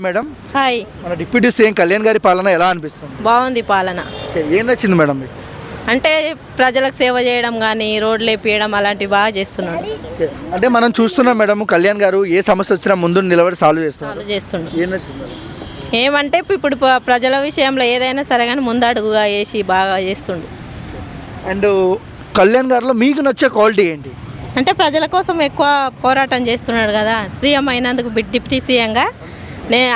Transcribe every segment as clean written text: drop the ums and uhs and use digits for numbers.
Madam, hi. మన deputy CM Kalyan గారి పాలన ఎలా అనిపిస్తుంది? బాగుంది పాలన. ఏం నచ్చింది మేడం మీకు? అంటే ప్రజలకు సేవ చేయడం కానీ రోడ్లు వేపియడం అలాంటివి బాగా చేస్తున్నాడు. అంటే మనం చూస్తున్నాం మేడం, కళ్యాణ్ గారు ఏ సమస్య వచ్చినా ముందు నిలబడి సాల్వ్ చేస్తున్నారు. చాలు చేస్తున్నాడు. ఏం నచ్చింది? ఏమంటే ఇప్పుడు ప్రజల విషయంలో ఏదైనా సరే కానీ ముందడుగుగా వేసి బాగా చేస్తుండు. అండ్ కళ్యాణ్ గారిలో మీకు నచ్చే క్వాలిటీ ఏంటి? అంటే ప్రజల కోసం ఎక్కువ పోరాటం చేస్తున్నాడు కదా. సీఎం అయినందుకు డిప్యూటీ సీఎంగా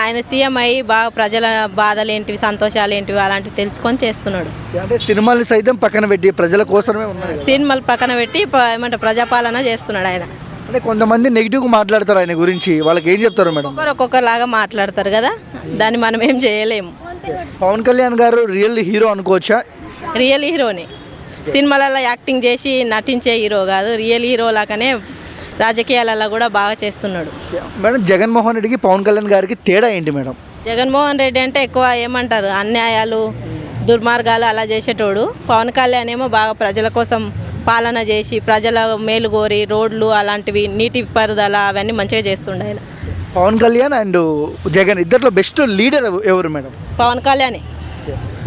ఆయన సీఎం అయ్యి బాగా ప్రజల బాధలు ఏంటివి, సంతోషాలు ఏంటివి అలాంటివి తెలుసుకొని చేస్తున్నాడు. అంటే సినిమాలు సైతం పక్కన పెట్టి ప్రజల కోసమే ఉన్నారు. సినిమాలు పక్కన పెట్టి ఏమంటే ప్రజాపాలన చేస్తున్నాడు ఆయన. అంటే కొంతమంది నెగిటివ్గా మాట్లాడతారు ఆయన గురించి, వాళ్ళకి ఏం చెప్తారు మేడం? ఒక్కొక్కలాగా మాట్లాడతారు కదా, దాన్ని మనం ఏం చేయలేము. పవన్ కళ్యాణ్ గారు రియల్ హీరో అనుకోవచ్చా? రియల్ హీరోనే. సినిమాలలో యాక్టింగ్ చేసి నటించే హీరో కాదు, రియల్ హీరో లాగానే రాజకీయాలలో కూడా బాగా చేస్తున్నాడు. మేడం, జగన్మోహన్ రెడ్డికి పవన్ కళ్యాణ్ గారికి తేడా ఏంటి మేడం? జగన్మోహన్ రెడ్డి అంటే ఎక్కువ ఏమంటారు అన్యాయాలు, దుర్మార్గాలు అలా చేసేటోడు. పవన్ కళ్యాణ్ ఏమో బాగా ప్రజల కోసం పాలన చేసి ప్రజల మేలు కోరి రోడ్లు అలాంటివి, నీటి పారుదల అవన్నీ మంచిగా చేస్తుండే ఆయన. పవన్ కళ్యాణ్ అండ్ జగన్ ఇద్దరిలో బెస్ట్ లీడర్ ఎవరు మేడం? పవన్ కళ్యాణ్.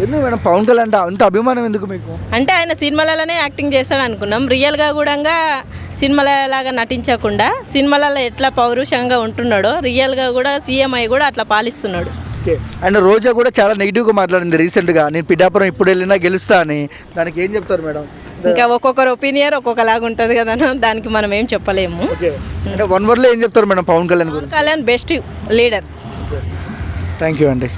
ఎందుకు మేడం పవన్ కళ్యాణ్ అంటే అంత అభిమానం ఎందుకు మీకు? అంటే ఆయన సినిమాలలోనే యాక్టింగ్ చేస్తాడు అనుకున్నాం. రియల్గా కూడా సినిమాలలాగా నటించకుండా సినిమాలలో ఎట్లా పౌరుషంగా ఉంటున్నాడో రియల్గా కూడా సీఎం అయి కూడా అట్లా పాలిస్తున్నాడు. అండ్ రోజా కూడా చాలా నెగిటివ్గా మాట్లాడింది రీసెంట్గా, నేను పిఠాపురం ఇప్పుడు వెళ్ళినా గెలుస్తా అని. దానికి ఏం చెప్తారు మేడం? ఇంకా ఒక్కొక్కరు ఒపీనియన్ ఒక్కొక్కలాగా ఉంటుంది కదా, దానికి మనం ఏం చెప్పలేము. అంటే వన్ వర్డ్లో ఏం చెప్తారు మేడం పవన్ కళ్యాణ్ గురించి? Pawan Kalyan best leader. Thank you అండి.